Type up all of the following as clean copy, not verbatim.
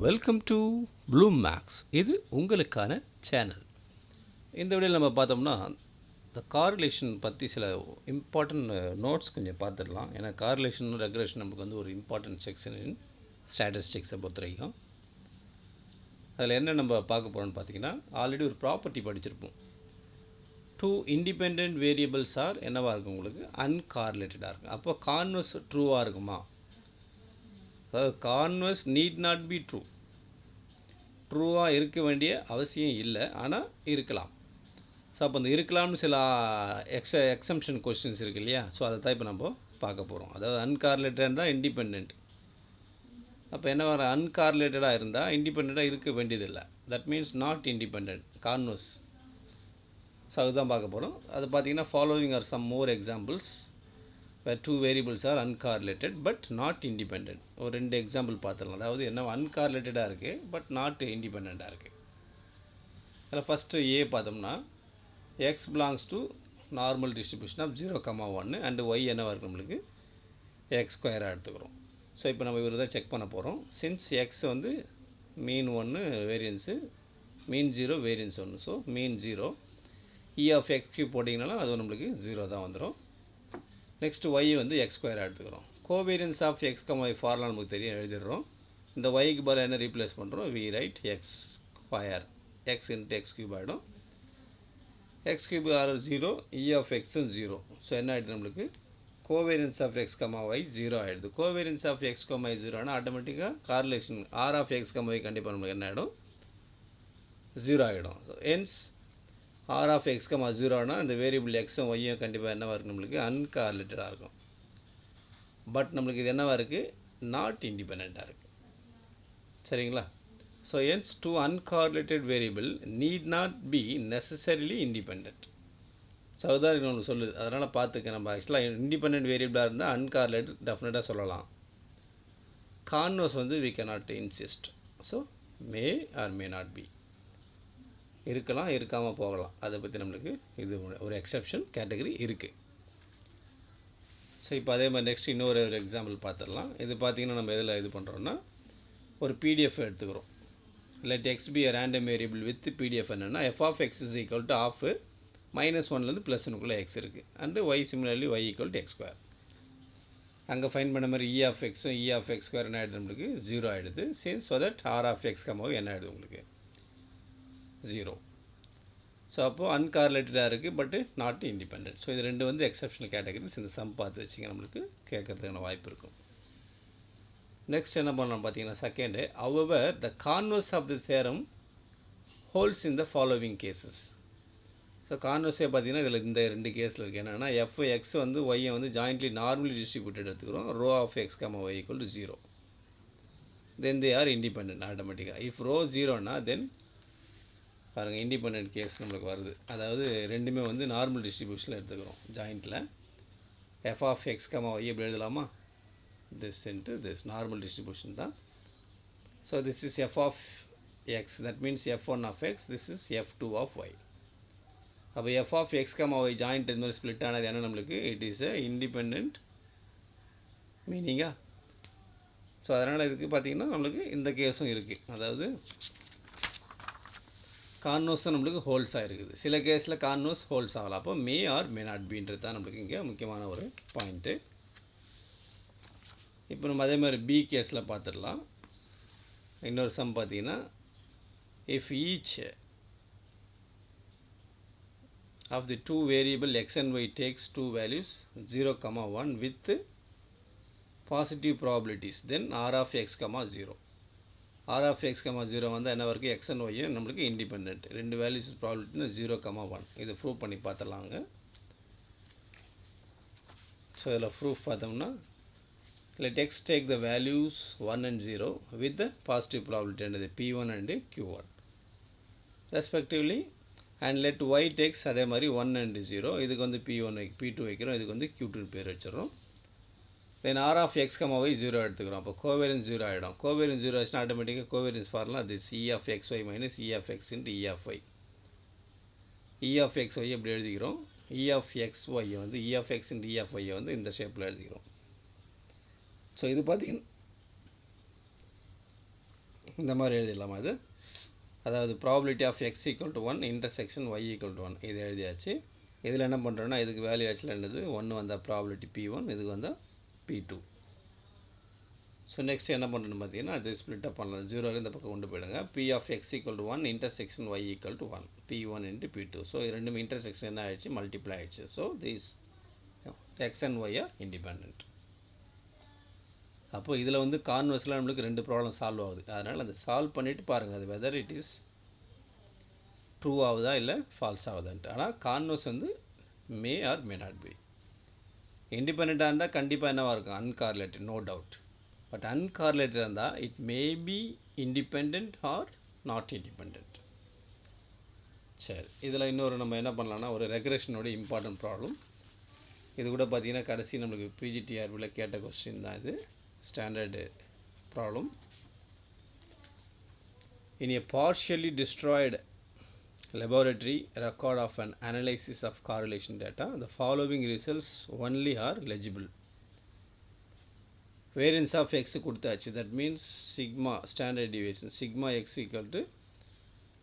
Welcome to Bloom maths. இது உங்களுக்கான channel. இந்த வீடியோவில் நம்ம பார்த்தோம்னா இந்த கார்ரிலேஷன் பற்றி சில இம்பார்ட்டன்ட் நோட்ஸ் கொஞ்சம் பார்த்துடலாம். ஏன்னா கார்ரிலேஷன் ரெகுலேஷன் நமக்கு வந்து ஒரு இம்பார்ட்டன்ட் செக்ஷன் இன் ஸ்டாட்டிஸ்டிக்ஸை பொறுத்த வரைக்கும். அதில் என்ன நம்ம பார்க்க போகிறோம்னு பார்த்தீங்கன்னா, ஆல்ரெடி ஒரு ப்ராப்பர்ட்டி படிச்சிருப்போம். டூ இண்டிபெண்ட் வேரியபிள்ஸ் ஆர் என்னவாக இருக்கும், உங்களுக்கு அன்கார்ரிலேட்டடாக இருக்கும். அப்போ கான்வர்ஸ் ட்ரூவாக இருக்குமா? அதாவது converse need not be true. ட்ரூவாக இருக்க வேண்டிய அவசியம் இல்லை, ஆனால் இருக்கலாம். ஸோ அப்போ அந்த இருக்கலாம்னு சில எக்ஸம்ஷன் கொஸ்டின்ஸ் இருக்குது இல்லையா? ஸோ அதை தான் இப்போ நம்ம பார்க்க போகிறோம். அதாவது அன்கார்ரிலேட்டட் தான் இண்டிபெண்ட். அப்போ என்ன வர, அன்கார்ரிலேட்டடாக இருந்தால் இண்டிபெண்ட்டாக இருக்க வேண்டியதில்லை. That means not independent, converse. So அதுதான் பார்க்க போகிறோம். அது பார்த்தீங்கன்னா following are some more examples where two variables are uncorrelated but not independent. ஒரு ரெண்டு எக்ஸாம்பிள் பார்த்துடலாம். அதாவது என்ன அன்கார்ரிலேட்டடாக இருக்குது பட் நாட் இண்டிபெண்ட்டாக இருக்குது. அதில் ஃபஸ்ட்டு ஏ பார்த்தோம்னா X belongs to normal distribution of 0,1 and Y என்னவாக இருக்குது, நம்மளுக்கு எக்ஸ் ஸ்கொயராக எடுத்துக்கிறோம். ஸோ இப்போ நம்ம இவர் தான் செக் பண்ண போகிறோம். சின்ஸ் எக்ஸ் வந்து mean 1 variance, mean 0 variance 1. So mean 0, E of X cube போட்டிங்கனாலும் அது நம்மளுக்கு 0 தான் வந்துடும். நெக்ஸ்ட் ஒய் வந்து எக்ஸ் ஸ்கொயராக எடுத்துக்கிறோம். Covariance of X Y formula நமக்கு தெரியும், எழுதிடுறோம். இந்த ஒய்க்கு பதில் என்ன ரீப்ளேஸ் பண்ணுறோம், we write X square, X into X cube ஆகிடும். X cube are 0, E of எக்ஸும் 0. ஸோ என்ன ஆகிடுது, நம்மளுக்கு கோவேரியன்ஸ் ஆஃப் எக்ஸ் ஒய் 0 ஆகிடுது. கோவேரியன்ஸ் ஆஃப் எக்ஸ் ஒய் 0 ஆனால் ஆட்டோமேட்டிக்காக correlation R of X Y கண்டிப்பாக நம்மளுக்கு என்ன ஆகிடும், 0 ஆகிடும். So hence R of X 0னா இந்த வேரியபிள் எக்ஸும் ஒய்யும் கண்டிப்பாக என்னவாக இருக்குது, நம்மளுக்கு அன்கார்ரிலேட்டடாக இருக்கும். பட் நம்மளுக்கு இது என்னவாக இருக்குது, நாட் இண்டிபெண்ட்டாக இருக்குது. சரிங்களா? So hence two uncorrelated variable need not be necessarily independent. So அதுதான் இன்னொன்று சொல்லுது. அதனால் பார்த்துக்க, நம்ம ஆக்சுவலாக இண்டிபெண்ட் வேரியபிளாக இருந்தால் அன்கார்ரிலேட்டட் டெஃபினட்டாக சொல்லலாம். கான்வர்ஸ் வந்து we cannot insist. So may or may not be, இருக்கலாம் இருக்காமல் போகலாம். அதை பற்றி நம்மளுக்கு இது ஒரு எக்ஸப்ஷன் கேட்டகரி இருக்குது. ஸோ இப்போ அதே மாதிரி நெக்ஸ்ட் இன்னொரு எக்ஸாம்பிள் பார்த்துடலாம். இது பார்த்திங்கன்னா நம்ம எதில் இது பண்ணுறோன்னா, ஒரு பிடிஎஃப் எடுத்துக்கிறோம். Let X be a random variable with PDF என்னென்னா F of X is equal to of -1லேருந்து +1க்குள்ளே எக்ஸ் இருக்குது. And Y similarly Y equal to X square. அங்கே ஃபைன் பண்ண மாதிரி இ ஆஃப் எக்ஸும் இ ஆஃப் எக்ஸ் ஸ்கொயர் என்ன ஆகிடுது, நம்மளுக்கு 0 ஆகிடுது. Same so that R of X என்ன ஆகிடுது, உங்களுக்கு 0. ஸோ அப்போது அன்கார்ரிலேட்டடாக இருக்குது பட்டு நாட் இண்டிபெண்ட். ஸோ இது ரெண்டு வந்து எக்ஸப்ஷனல் கேட்டகரிஸ். இந்த சம் பார்த்து வச்சிங்க, நம்மளுக்கு கேட்குறதுக்கான வாய்ப்பு இருக்கும். நெக்ஸ்ட் என்ன பண்ணலாம் பார்த்தீங்கன்னா, second, however the converse of the theorem holds in the following cases. So கான்வர்ஸே பார்த்தீங்கன்னா இதில் இந்த ரெண்டு கேஸில் இருக்குது. என்னென்னா எஃப் எக்ஸ் வந்து ஒய்யை வந்து ஜாயின்ட்லி நார்மலி டிஸ்ட்ரிபியூட்டட் எடுத்துக்கிறோம். Rho of X Y equal to 0. Then they are independent ஆட்டோமேட்டிக்காக. இஃப் ரோ 0னா தென் பாருங்கள் இண்டிபெண்ட் கேஸ் நம்மளுக்கு வருது. அதாவது ரெண்டுமே வந்து நார்மல் டிஸ்ட்ரிபியூஷனில் எடுத்துக்கிறோம் ஜாயிண்ட்டில். எஃப் ஆஃப் எக்ஸ் ஒய் எப்படி எழுதலாமா, this into this normal distribution தான். So this is F of X, that means எஃப்1 ஆஃப் எக்ஸ், திஸ் இஸ் எஃப்2 ஆஃப் ஒய். அப்போ F of X Y joint இந்த மாதிரி ஸ்ப்ளிட் ஆனது என்ன, நம்மளுக்கு இட் இஸ் எ இண்டிபெண்ட் மீனிங்கா. ஸோ அதனால் இதுக்கு பார்த்திங்கன்னா நம்மளுக்கு இந்த கேஸும் இருக்குது. அதாவது கான்வர்ஸும் நம்மளுக்கு ஹோல்ஸாக இருக்குது. சில கேஸில் கான்வர்ஸ் ஹோல்ஸ் ஆகலாம். அப்போ மே ஆர் மே நாட் பின்றது தான் நம்மளுக்கு இங்கே முக்கியமான ஒரு பாயிண்ட்டு. இப்போ நம்ம அதே மாதிரி பி கேஸில் பார்த்துடலாம். இன்னொரு சம் பார்த்தீங்கன்னா, if each of the two variable X and Y takes two values 0,1 with positive probabilities, then R of X 0. R of X 0 வந்து என்ன வரைக்கும் எக்ஸ் அண்ட் ஒய்யும் நம்மளுக்கு இண்டிபெண்ட். ரெண்டு வேல்யூஸ் ப்ராபபிலிட்டினா 0,1. இதை ப்ரூவ் பண்ணி பார்த்துடலாங்க. ஸோ இதில் ப்ரூஃப் பார்த்தோம்னா, let x take the values 1 and 0 with the positive probability and the p1 and q1 respectively, and let y takes அதே மாதிரி 1 and 0. இதுக்கு வந்து p1 p2 வைக்கிறோம், இதுக்கு வந்து q2 பேர் வச்சிடறோம். தென் ஆர் ஆஃப் எக்ஸ் ஒய் 0 எடுத்துக்கிறோம். அப்போ கோவேரியன்ஸ் 0 ஆகிடும். கோவேரியன்ஸ் 0 ஆச்சுன்னா ஆட்டோமேட்டிக்காக covariance formula this E of X Y minus E of X into E of Y. E of X Y எப்படி எழுதிக்கிறோம், இ ஆஃப் எக்ஸ் ஒய்யை வந்து E of X into E of ஒய்யை வந்து இந்த ஷேப்பில் எழுதிக்கிறோம். ஸோ இது பார்த்தீங்கன்னா இந்த மாதிரி எழுதிடலாமா அது? அதாவது probability of X equal to 1 intersection Y equal to 1 இது எழுதியாச்சு. இதில் என்ன பண்ணுறோன்னா இதுக்கு வேல்யூ ஆக்சுவலாக என்னது 1 வந்தால் ப்ராபபிலிட்டி P1, இதுக்கு வந்தால் P2. ஸோ நெக்ஸ்ட் என்ன பண்ணுறோன்னு பார்த்தீங்கன்னா அது ஸ்ப்ளிட் அப் பண்ணலாம். 0 இந்த பக்கம் கொண்டு போயிடுங்க. P of X equal to 1 intersection Y equal to 1 P1 into P2. So இது ரெண்டுமே இன்டர்செக்ஷன் என்ன ஆயிடுச்சு, மல்டிப்ளை ஆயிடுச்சு. So this X and Y are independent. அப்போ இதில் வந்து கான்வெர்ஸில் நம்மளுக்கு 2 ப்ராப்ளம் சால்வ் ஆகுது. அதனால் அதை சால்வ் பண்ணிவிட்டு பாருங்கள் அது வெதர் இட் இஸ் ட்ரூ ஆகுதா இல்லை ஃபால்ஸ் ஆகுதான்ட்டு. ஆனால் கான்வெர்ஸ் வந்து may or may not be. இண்டிபெண்ட்டாக இருந்தால் கண்டிப்பாக என்னவாக இருக்கும், uncorrelated, no doubt. But uncorrelated இருந்தால் it may be independent or not independent. சரி, இதில் இன்னொரு நம்ம என்ன பண்ணலாம்னா ஒரு ரெக்ரெஷனோட இம்பார்ட்டன்ட் ப்ராப்ளம். இது கூட பார்த்திங்கன்னா கடைசி நம்மளுக்கு பிஜிடிஆர்பியில் கேட்ட கொஸ்டின் தான் இது. Standard problem. In a partially destroyed laboratory record of an analysis of correlation data, the following results only are legible. Variance of x கொடுத்தாச்சு, that means sigma standard deviation sigma x equal to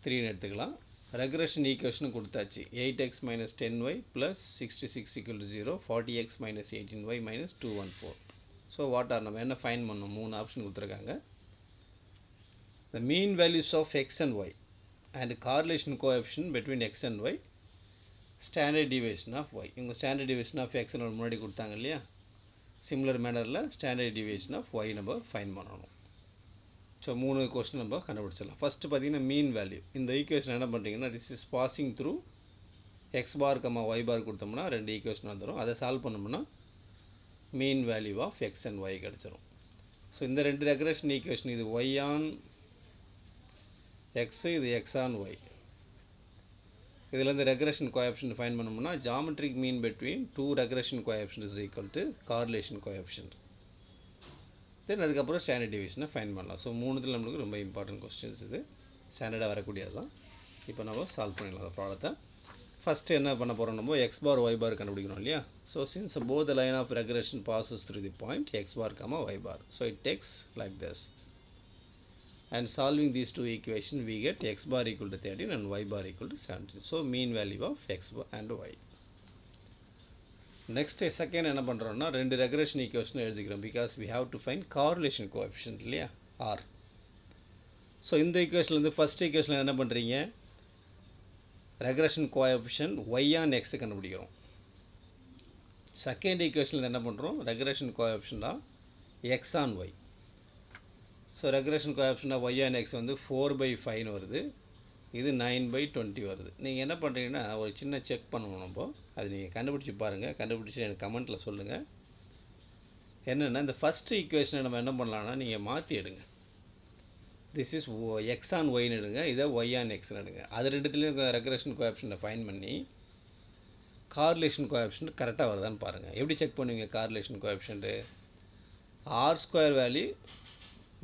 3 எடுத்துக்கலாம். regression equation கொடுத்தாச்சு 8x minus 10y plus 66 equal to 0, 40x minus 18y minus 214. So what are நம்ம என்ன fine பண்ணோம், 3 option கொடுத்துருக்காங்க. the mean values of x and y and correlation coefficient between x and y, standard deviation of y. இவங்க standard deviation of x முன்னாடி கொடுத்தாங்க இல்லையா, similar மேனரில் standard deviation of y நம்ம ஃபைன் பண்ணணும். ஸோ 3 கொஸ்டின் நம்ம கண்டுபிடிச்சிடலாம். ஃபஸ்ட்டு பார்த்தீங்கன்னா மீன் வேல்யூ. இந்த ஈக்குவேஷன் என்ன பண்ணுறீங்கன்னா this is passing through X bar comma Y bar கொடுத்தோம்னா 2 ஈக்குவேஷன் வந்துடும். அதை சால்வ் பண்ணோம்னா mean value of X and Y கிடச்சிரும். ஸோ இந்த 2 ரெக்ரெஷன் ஈக்குவேஷன், இது ஒய் ஆன் எக்ஸ், இது எக்ஸ் ஆன் ஒய். இதில் இந்த ரெக்ரெஷன் கோஎஃபிஷியன்ட் ஃபைன் பண்ணோம்னா geometric mean between 2 regression coefficient is equal to correlation coefficient. Then அதுக்கப்புறம் ஸ்டாண்டர்ட் டிவிஷனை ஃபைன் பண்ணலாம். ஸோ 3 நம்மளுக்கு ரொம்ப இம்பார்ட்டன்ட் கொஸ்டின்ஸ் இது, ஸ்டாண்டர்டாக வரக்கூடியது தான். இப்போ நம்ம சால்வ் பண்ணிடலாம் அந்த ப்ராப்ளத்தை. ஃபஸ்ட்டு என்ன பண்ண போகிறோம், நம்ம எக்ஸ் பார் ஒய் பார் கண்டுபிடிக்கணும் இல்லையா. So since both the line of regression passes through the point X bar comma Y bar, so it takes like this. And solving these 2 equations we get x bar equal to 13 and y bar equal to 17. So mean value of x bar and y. Next second என்ன பண்ணுறோம்னா 2 regression equation எழுதிக்கிறோம் because we have to find correlation coefficient இல்லையா, r. So இந்த ஈக்குவேஷன்லேருந்து first ஈக்குவேஷனில் என்ன பண்ணுறீங்க, regression coefficient y on x கண்டுபிடிக்கிறோம். Second ஈக்குவேஷனில் என்ன பண்ணுறோம், regression coefficient of x on y. So regression coefficient of Y and X வந்து 4/5 வருது, இது 9/20 வருது. நீங்கள் என்ன பண்ணுறீங்கன்னா ஒரு சின்ன செக் பண்ணணும் நம்ம, அது நீங்கள் கண்டுபிடிச்சி பாருங்கள், கண்டுபிடிச்சி எனக்கு கமெண்ட்டில் சொல்லுங்கள். என்னென்னா இந்த ஃபஸ்ட்டு ஈக்குவேஷனை நம்ம என்ன பண்ணலான்னா நீங்கள் மாற்றி எடுங்க. திஸ் இஸ் எக்ஸ் ஆன் ஒய்னு எடுங்க, இதை ஒய் ஆன் எக்ஸ்னு எடுங்க. அது ரெண்டுத்துலேயும் ரெக்ரெஷன் கோஎஃபிஷியன்ட்டை ஃபைன் பண்ணி கார்லேஷன் கோஎஃபிஷியன்ட் கரெக்டாக வருதான்னு பாருங்கள். எப்படி செக் பண்ணுவீங்க correlation coefficient, R square value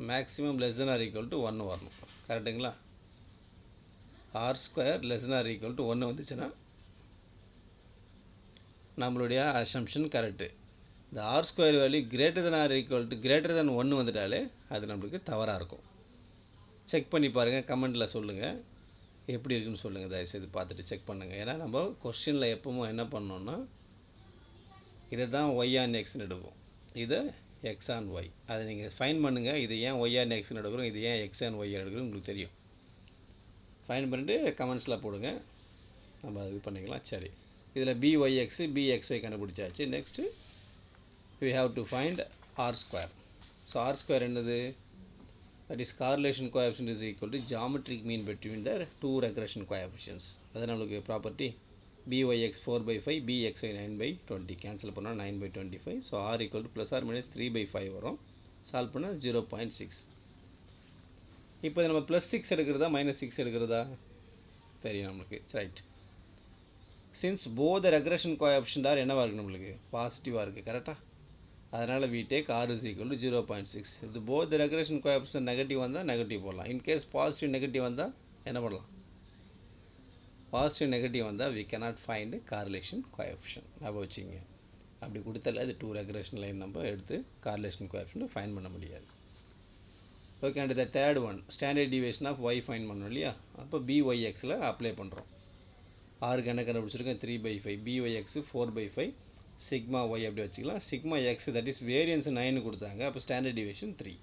maximum less than or equal to 1 வரணும், கரெக்டுங்களா. R square less than or equal to 1 வந்துச்சுன்னா நம்மளுடைய அசம்ஷன் கரெக்டு. இந்த R square value greater than or equal to greater than 1 வந்துட்டாலே அது நம்மளுக்கு தவறாக இருக்கும். செக் பண்ணி பாருங்கள், கமெண்ட்டில் சொல்லுங்கள் எப்படி இருக்குன்னு சொல்லுங்கள், தயவுசெய்து பார்த்துட்டு செக் பண்ணுங்கள். ஏன்னா நம்ம கொஸ்டினில் எப்பவும் என்ன பண்ணோன்னா இதை தான் ஒய் ஆன் எக்ஸ்னு எடுக்கும், இதை எக்ஸ் ஆன் ஒய். அதை நீங்கள் ஃபைன் பண்ணுங்கள், இது ஏன் ஒய் ஆன் எக்ஸ்னு எடுக்கிறோம், இது ஏன் எக்ஸ் ஆன் ஒய் எடுக்கிறோம் உங்களுக்கு தெரியும். ஃபைன் பண்ணிட்டு கமெண்ட்ஸில் போடுங்க, நம்ம அது பண்ணிக்கலாம். சரி, இதில் BYX BXY கண்டுபிடிச்சாச்சு. Next we have to find R square. So R square என்னது, that is correlation coefficient is equal to geometric mean between the 2 regression coefficients. அது நம்மளுக்கு ப்ராப்பர்ட்டி BYX 4/5 BXY 9/20 கேன்சல் பண்ணால் 9/25. So R equal to plus or minus 3/5 வரும், solve பண்ணால் 0.6. இப்போ நம்ம +6 எடுக்கிறதா -6 எடுக்கிறதா தெரியும் நம்மளுக்கு, right. Since both regression coefficient are என்னவாக இருக்குது நம்மளுக்கு பாசிட்டிவாக இருக்குது, கரெக்டாக. அதனால் we take R is equal to 0.6. இது போத் ரெக்ரெஷன் கோஎஃபிஷியன்ட் நெகட்டிவ் வந்தால் நெகட்டிவ் போடலாம். இன்கேஸ் பாசிட்டிவ் நெகட்டிவ் வந்தால் என்ன பண்ணலாம், பாசிட்டிவ் நெகட்டிவ் வந்தால் we cannot find correlation coefficient. ஞாபகம் வச்சுங்க, அப்படி கொடுத்தால அது 2 ரெக்ரெஷன் லைன் நம்ம எடுத்து கார்லேஷன் கோஎஃபிஷியன்ட் ஃபைன் பண்ண முடியாது. Okay, and the third one standard deviation of Y find பண்ணணும் இல்லையா? அப்போ BYXல அப்ளை பண்ணுறோம். ஆருக்கு என்ன கண்டுபிடிச்சிருக்கேன்? 3/5. BYX 4/5. சிக்மா ஒய் அப்படி வச்சுக்கலாம். Sigma X that is variance 9 கொடுத்தாங்க. அப்போ ஸ்டாண்டர்ட் டிவியேஷன் 3.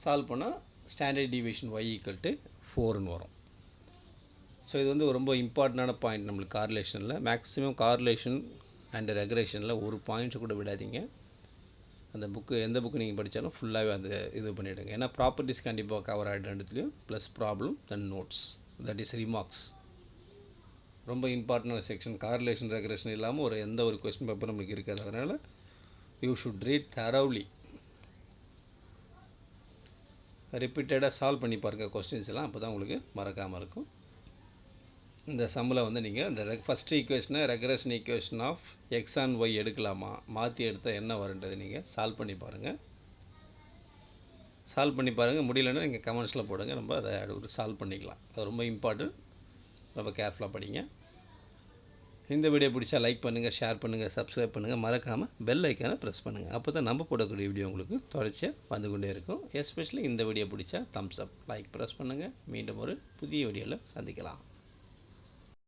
சால்வ் பண்ணால் standard deviation Y equal to 4ன்னு வரும். ஸோ இது வந்து ரொம்ப இம்பார்ட்டண்டான பாயிண்ட் நம்மளுக்கு கார்லேஷனில். மேக்ஸிமம் கார்லேஷன் அண்ட் ரெக்ரேஷனில் ஒரு பாயிண்ட்ஸ் கூட விடாதீங்க. அந்த புக்கு எந்த புக்கு நீங்கள் படித்தாலும் ஃபுல்லாகவே அந்த இது பண்ணிவிடுங்க. ஏன்னா ப்ராப்பர்ட்டிஸ் கண்டிப்பாக கவர் ஆகிடும் ரெண்டுத்துலேயும். Plus problem then notes that is remarks. ரொம்ப இம்பார்ட்டண்டான செக்ஷன். கார்லேஷன் ரெக்ரேஷன் இல்லாமல் எந்த ஒரு கொஸ்டின் பேப்பர் நம்மளுக்கு இருக்காது. அதனால் யூ ஷுட் ரீட் தரவ்லி. ரிப்பீட்டடாக சால்வ் பண்ணி பாருங்கள் கொஸ்டின்ஸ் எல்லாம். அப்போ தான் உங்களுக்கு மறக்காமல் இருக்கும். இந்த சம்மில் வந்து நீங்கள் இந்த ஃபஸ்ட் ஈக்குவேஷனை regression equation of X and Y எடுக்கலாமா, மாற்றி எடுத்தால் என்ன வருன்றது நீங்கள் சால்வ் பண்ணி பாருங்கள். சால்வ் பண்ணி பாருங்கள். முடியலன்னா நீங்கள் கமெண்ட்ஸில் போடுங்க. நம்ம அதை சால்வ் பண்ணிக்கலாம். அது ரொம்ப இம்பார்ட்டன்ட். ரொம்ப கேர்ஃபுல்லாக படிங்க. இந்த வீடியோ பிடிச்சா லைக் பண்ணுங்கள், ஷேர் பண்ணுங்கள், சப்ஸ்கிரைப் பண்ணுங்கள். மறக்காமல் பெல் ஐக்கானை ப்ரெஸ் பண்ணுங்கள். அப்போ தான் நம்ம போடக்கூடிய வீடியோ உங்களுக்கு தொடர்ச்சியாக வந்து கொண்டே இருக்கும். எஸ்பெஷலி இந்த வீடியோ பிடிச்சா தம்ஸ் அப் லைக் ப்ரெஸ் பண்ணுங்கள். மீண்டும் ஒரு புதிய வீடியோவில் சந்திக்கலாம்.